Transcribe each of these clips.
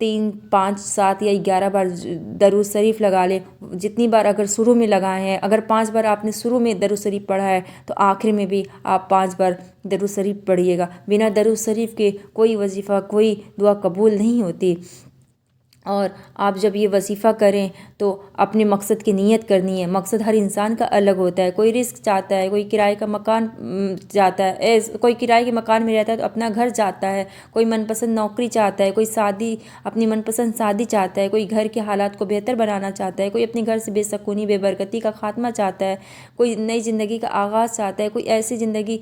3 5 7 یا 11 بار درود شریف لگا لیں. جتنی بار اگر شروع میں لگائے ہیں، اگر 5 بار آپ نے شروع میں درود شریف پڑھا ہے تو آخر میں بھی آپ 5 بار درود شریف پڑھیے گا. بنا درود شریف کے کوئی وظیفہ، کوئی دعا قبول نہیں ہوتی. اور آپ جب یہ وظیفہ کریں تو اپنے مقصد کی نیت کرنی ہے. مقصد ہر انسان کا الگ ہوتا ہے. کوئی رزق چاہتا ہے، کوئی کرائے کا مکان چاہتا ہے، کوئی کرائے کے مکان میں رہتا ہے تو اپنا گھر چاہتا ہے، کوئی من پسند نوکری چاہتا ہے، کوئی شادی، اپنی من پسند شادی چاہتا ہے، کوئی گھر کے حالات کو بہتر بنانا چاہتا ہے، کوئی اپنے گھر سے بے سکونی، بے برکتی کا خاتمہ چاہتا ہے، کوئی نئی زندگی کا آغاز چاہتا ہے، کوئی ایسی زندگی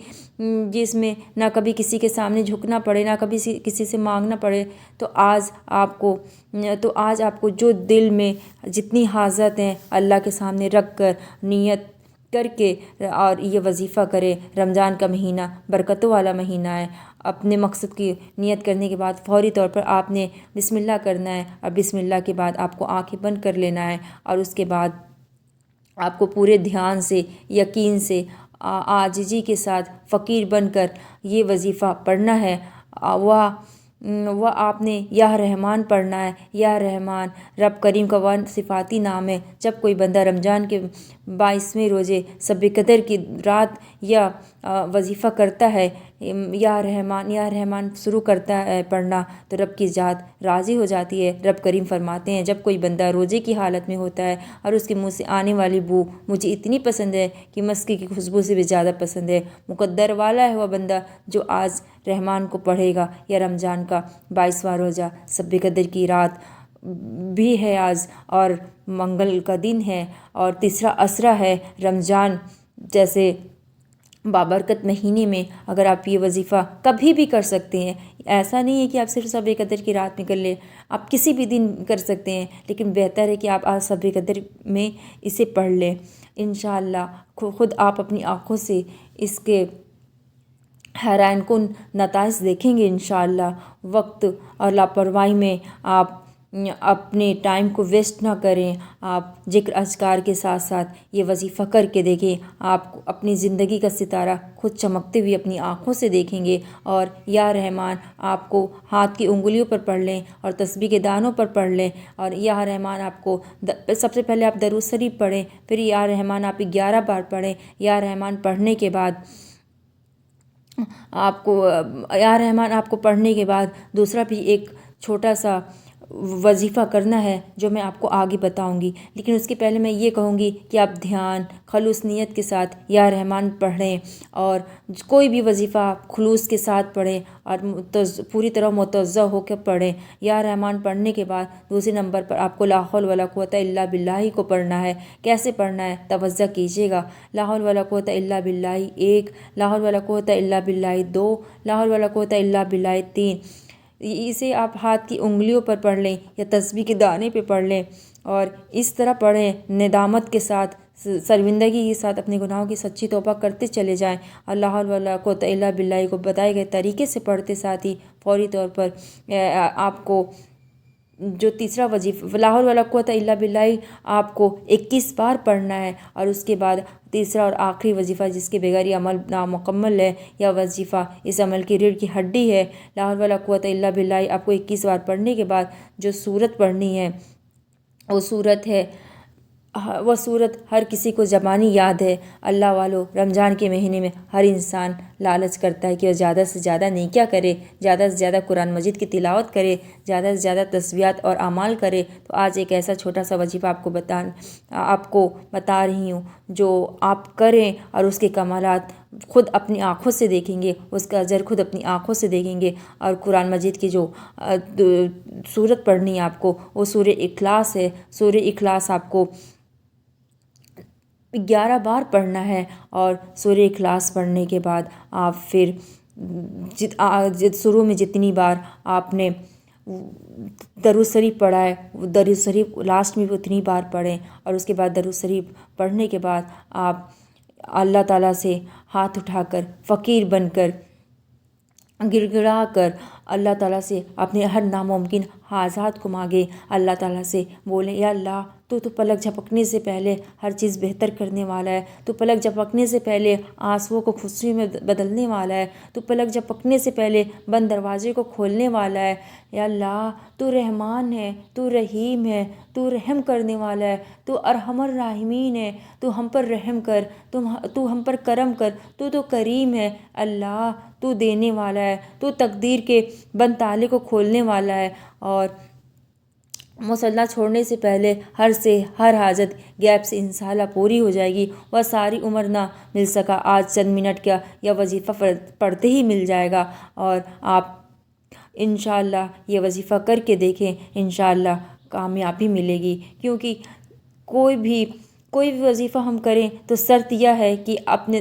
جس میں نہ کبھی کسی کے سامنے جھکنا پڑے، نہ کبھی کسی سے مانگنا پڑے. تو آج آپ کو جو دل میں جتنی حاجت ہیں اللہ کے سامنے رکھ کر نیت کر کے اور یہ وظیفہ کرے. رمضان کا مہینہ برکتوں والا مہینہ ہے. اپنے مقصد کی نیت کرنے کے بعد فوری طور پر آپ نے بسم اللہ کرنا ہے، اور بسم اللہ کے بعد آپ کو آنکھیں بند کر لینا ہے، اور اس کے بعد آپ کو پورے دھیان سے، یقین سے، عاجزی کے ساتھ فقیر بن کر یہ وظیفہ پڑھنا ہے. وہ آپ نے یا رحمان پڑھنا ہے. یا رحمان رب کریم کا وہ صفاتی نام ہے. جب کوئی بندہ رمضان کے 22ویں روزے شب قدر کی رات یا وظیفہ کرتا ہے، یا رحمان شروع کرتا ہے پڑھنا، تو رب کی ذات راضی ہو جاتی ہے. رب کریم فرماتے ہیں جب کوئی بندہ روزے کی حالت میں ہوتا ہے اور اس کے منہ سے آنے والی بو مجھے اتنی پسند ہے کہ مسک کی خوشبو سے بھی زیادہ پسند ہے، مقدر والا ہے وہ بندہ جو آج رحمان کو پڑھے گا. یا رمضان کا 22واں روزہ شب قدر کی رات بھی ہے آج، اور منگل کا دن ہے، اور تیسرا اسرا ہے. رمضان جیسے بابرکت مہینے میں اگر آپ یہ وظیفہ کبھی بھی کر سکتے ہیں، ایسا نہیں ہے کہ آپ صرف شب قدر کی رات میں کر لیں، آپ کسی بھی دن کر سکتے ہیں، لیکن بہتر ہے کہ آپ آج شب قدر میں اسے پڑھ لیں. انشاءاللہ خود آپ اپنی آنکھوں سے اس کے حیران کن نتائج دیکھیں گے انشاءاللہ. وقت اور لاپرواہی میں آپ اپنے ٹائم کو ویسٹ نہ کریں. آپ ذکر اذکار کے ساتھ ساتھ یہ وظیفہ کر کے دیکھیں. آپ اپنی زندگی کا ستارہ خود چمکتے ہوئے اپنی آنکھوں سے دیکھیں گے. اور یا رحمان آپ کو ہاتھ کی انگلیوں پر پڑھ لیں اور تسبیح کے دانوں پر پڑھ لیں. اور یا رحمان آپ کو سب سے پہلے آپ درود شریف پڑھیں، پھر یا رحمان آپ 11 بار پڑھیں. یا رحمان پڑھنے کے بعد آپ کو پڑھنے کے بعد دوسرا بھی ایک چھوٹا سا وظیفہ کرنا ہے جو میں آپ کو آگے بتاؤں گی. لیکن اس کے پہلے میں یہ کہوں گی کہ آپ دھیان خلوص نیت کے ساتھ یا رحمان پڑھیں، اور کوئی بھی وظیفہ آپ خلوص کے ساتھ پڑھیں اور پوری طرح متوجہ ہو کے پڑھیں. یا رحمان پڑھنے کے بعد دوسرے نمبر پر آپ کو لا حول ولا قوت الا باللہ کو پڑھنا ہے. کیسے پڑھنا ہے توجہ کیجیے گا. لا حول ولا قوت الا باللہ 1، لا حول ولا قوت الا باللہ 2، لا حول ولا قوت الا باللہ 3. اسے آپ ہاتھ کی انگلیوں پر پڑھ لیں یا تسبیح کے دانے پہ پڑھ لیں، اور اس طرح پڑھیں ندامت کے ساتھ، شرمندگی کے ساتھ اپنے گناہوں کی سچی توبہ کرتے چلے جائیں. اللہ حول ولا قوت الا باللہ کو بتائے گئے طریقے سے پڑھتے ساتھ ہی فوری طور پر آپ کو جو تیسرا وظیفہ لا حول ولا قوت الا باللہ آپ کو 21 بار پڑھنا ہے. اور اس کے بعد تیسرا اور آخری وظیفہ جس کے بغیر یہ عمل نامکمل ہے، یا وظیفہ اس عمل کی ریڑھ کی ہڈی ہے، لا حول ولا قوت الا باللہ آپ کو 21 بار پڑھنے کے بعد جو سورت پڑھنی ہے وہ سورت ہر کسی کو زبانی یاد ہے. اللہ والو رمضان کے مہینے میں ہر انسان لالچ کرتا ہے کہ وہ زیادہ سے زیادہ نیکیاں کرے، زیادہ سے زیادہ قرآن مجید کی تلاوت کرے، زیادہ سے زیادہ تسبیحات اور اعمال کرے. تو آج ایک ایسا چھوٹا سا وظیفہ آپ کو بتا رہی ہوں جو آپ کریں اور اس کے کمالات خود اپنی آنکھوں سے دیکھیں گے، اس کا اجر خود اپنی آنکھوں سے دیکھیں گے. اور قرآن مجید کی جو سورت پڑھنی ہے آپ کو وہ سورہ اخلاص ہے. سورہ اخلاص آپ کو 11 بار پڑھنا ہے. اور سورہ اخلاص پڑھنے کے بعد آپ پھر شروع میں جتنی بار آپ نے درود شریف پڑھا ہے درود شریف لاسٹ میں بھی اتنی بار پڑھیں. اور اس کے بعد درود شریف پڑھنے کے بعد آپ اللہ تعالیٰ سے ہاتھ اٹھا کر فقیر بن کر گڑ گڑا کر اللہ تعالیٰ سے اپنے ہر ناممکن حاجات کو مانگے، اللہ تعالیٰ سے بولیں یا اللہ تو پلک جھپکنے سے پہلے ہر چیز بہتر کرنے والا ہے، تو پلک جھپکنے سے پہلے آنسوؤں کو خوشی میں بدلنے والا ہے، تو پلک جھپکنے سے پہلے بند دروازے کو کھولنے والا ہے۔ یا اللہ تو رحمان ہے، تو رحیم ہے، تو رحم کرنے والا ہے، تو ارحم الراحمین ہے، تو ہم پر رحم کر، تو ہم پر کرم کر، تو کریم ہے۔ اللہ تو دینے والا ہے، تو تقدیر کے بند تالے کو کھولنے والا ہے، اور مصلی چھوڑنے سے پہلے ہر حاجت غیب سے انشاءاللہ پوری ہو جائے گی، وہ ساری عمر نہ مل سکا، آج چند منٹ کا یا وظیفہ پڑھتے ہی مل جائے گا، اور آپ انشاءاللہ یہ وظیفہ کر کے دیکھیں، انشاءاللہ کامیابی ملے گی۔ کیونکہ کوئی بھی وظیفہ ہم کریں تو شرط یہ ہے کہ آپ نے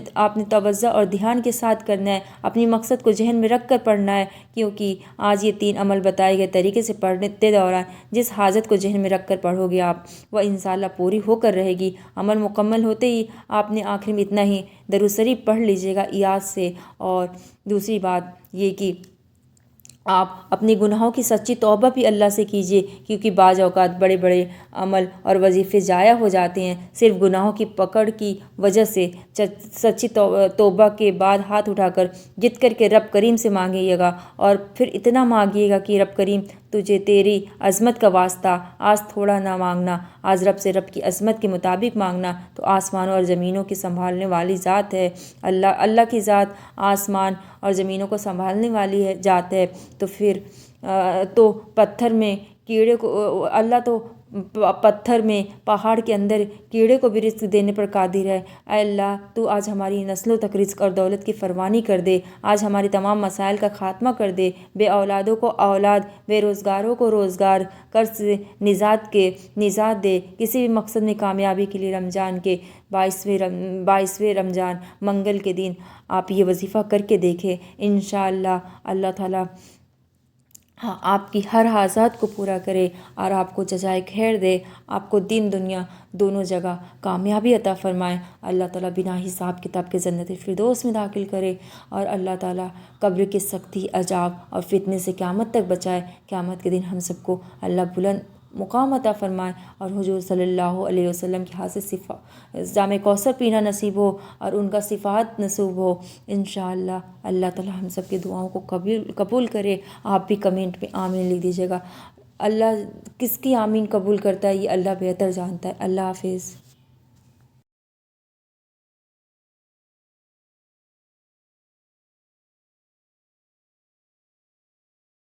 توجہ اور دھیان کے ساتھ کرنا ہے، اپنی مقصد کو ذہن میں رکھ کر پڑھنا ہے، کیونکہ آج یہ 3 عمل بتائے گئے طریقے سے پڑھتے دوران جس حاجت کو ذہن میں رکھ کر پڑھو گے آپ، وہ انشاءاللہ پوری ہو کر رہے گی۔ عمل مکمل ہوتے ہی آپ نے آخر میں اتنا ہی درود شریف پڑھ لیجیے گا ایاز سے۔ اور دوسری بات یہ کہ آپ اپنے گناہوں کی سچی توبہ بھی اللہ سے کیجیے، کیونکہ بعض اوقات بڑے بڑے عمل اور وظیفے ضائع ہو جاتے ہیں صرف گناہوں کی پکڑ کی وجہ سے۔ سچی توبہ کے بعد ہاتھ اٹھا کر جت کر کے رب کریم سے مانگیے گا، اور پھر اتنا مانگیے گا کہ رب کریم تجھے تیری عظمت کا واسطہ آج تھوڑا نہ مانگنا، آج رب کی عظمت کے مطابق مانگنا، تو آسمانوں اور زمینوں کی سنبھالنے والی ذات ہے اللہ کی ذات آسمان اور زمینوں کو سنبھالنے والی ذات ہے، تو پھر تو پتھر میں کیڑے کو اللہ تو پتھر میں پہاڑ کے اندر کیڑے کو بھی رزق دینے پر قادر ہے۔ اے اللہ تو آج ہماری نسلوں تک رزق اور دولت کی فراوانی کر دے، آج ہماری تمام مسائل کا خاتمہ کر دے، بے اولادوں کو اولاد، بے روزگاروں کو روزگار، قرض سے نجات دے، کسی بھی مقصد میں کامیابی کے لیے رمضان کے 22ویں رمضان منگل کے دن آپ یہ وظیفہ کر کے دیکھیں، انشاءاللہ اللہ تعالیٰ آپ کی ہر حاجات کو پورا کرے اور آپ کو جزائے خیر دے، آپ کو دین دنیا دونوں جگہ کامیابی عطا فرمائے۔ اللہ تعالیٰ بنا حساب کتاب کے جنت الفردوس میں داخل کرے، اور اللہ تعالیٰ قبر کی سختی، عذاب اور فتنے سے قیامت تک بچائے۔ قیامت کے دن ہم سب کو اللہ بلند مقام عطا فرمائے، اور حضور صلی اللہ علیہ وسلم کے ہاتھ سے جام کوثر پینا نصیب ہو، اور ان کا صفات نصیب ہو انشاءاللہ۔ اللہ تعالیٰ ہم سب کی دعاؤں کو قبول کرے۔ آپ بھی کمنٹ میں آمین لکھ دیجیے گا۔ اللہ کس کی آمین قبول کرتا ہے یہ اللہ بہتر جانتا ہے۔ اللہ حافظ۔